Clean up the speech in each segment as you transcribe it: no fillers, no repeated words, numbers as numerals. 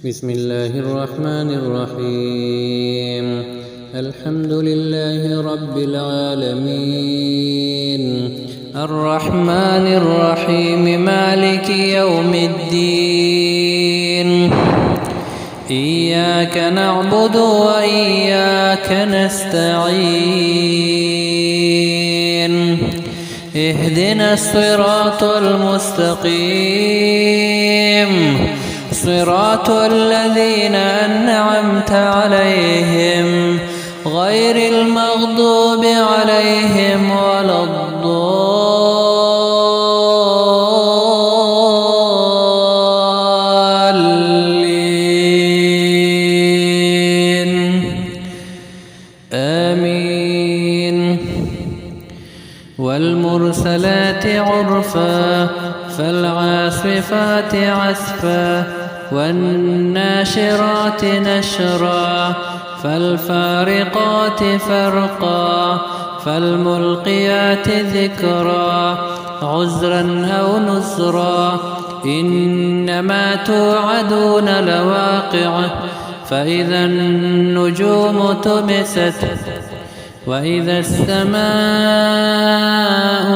بسم الله الرحمن الرحيم. الحمد لله رب العالمين، الرحمن الرحيم، مالك يوم الدين. إياك نعبد وإياك نستعين. اهدنا الصراط المستقيم، صراط الذين أنعمت عليهم غير المغضوب عليهم ولا الضالين. آمين. والمرسلات عرفا، فالعاصفات عسفا، والناشرات نشرا، فالفارقات فرقا، فالملقيات ذكرا، عذرا أو نذرا. إنما توعدون لواقع، فإذا النجوم طمست، وإذا السماء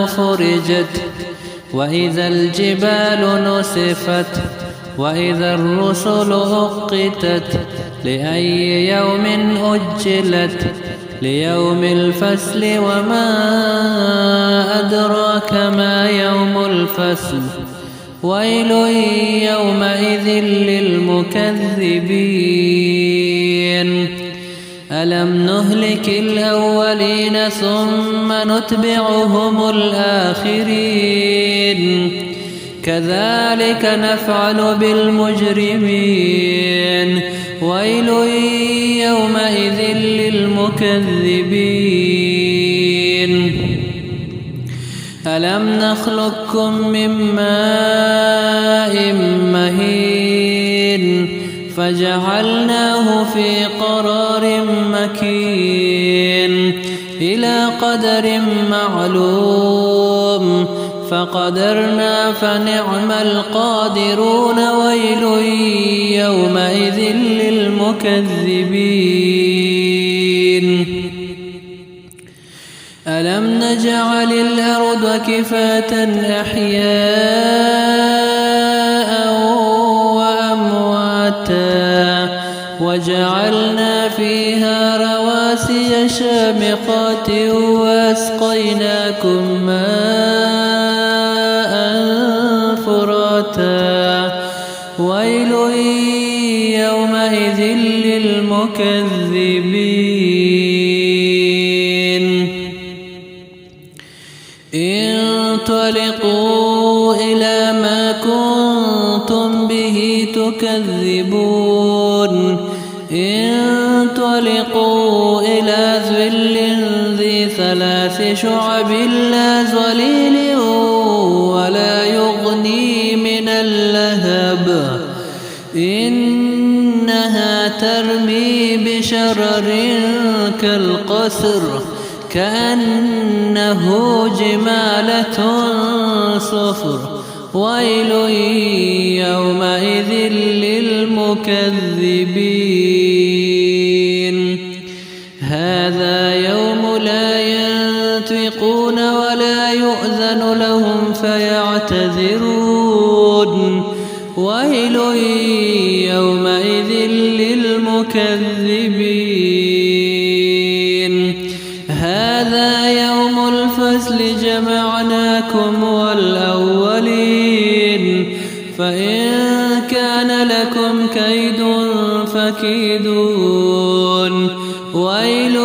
فرجت، وإذا الجبال نسفت، وإذا الرسل أقتت، لأي يوم أجلت؟ ليوم الفصل. وما أدراك ما يوم الفصل؟ ويل يومئذ للمكذبين. ألم نهلك الأولين ثم نتبعهم الآخرين؟ كذلك نفعل بالمجرمين. ويل يومئذ للمكذبين. ألم نخلقكم من ماء مهين، فجعلناه في قرار مكين، إلى قدر معلوم، فقدرنا فنعم القادرون. ويل يومئذ للمكذبين. ألم نجعل الأرض كفاة أحياء وأمواتا، وجعلنا فيها رواسي شامخات، وأسقيناكم ماء فراتا. ويل يومئذ للمكذبين. انطلقوا إلى ما كنتم به تكذبون. انطلقوا إلى ظل ذي 3 شعب، لا ظليل ولا يغني من اللهب. إنها ترمي بشرر كالقصر، كأنه جمالة صفر. ويل يومئذ للمكذبين. هذا يوم لا ينطقون ولا يؤذن لهم فيعتذرون. ويل يومئذ للمكذبين. هذا يوم الفصل، جمعناكم والأولين. فإن كان لكم كيد فكيدون. ويل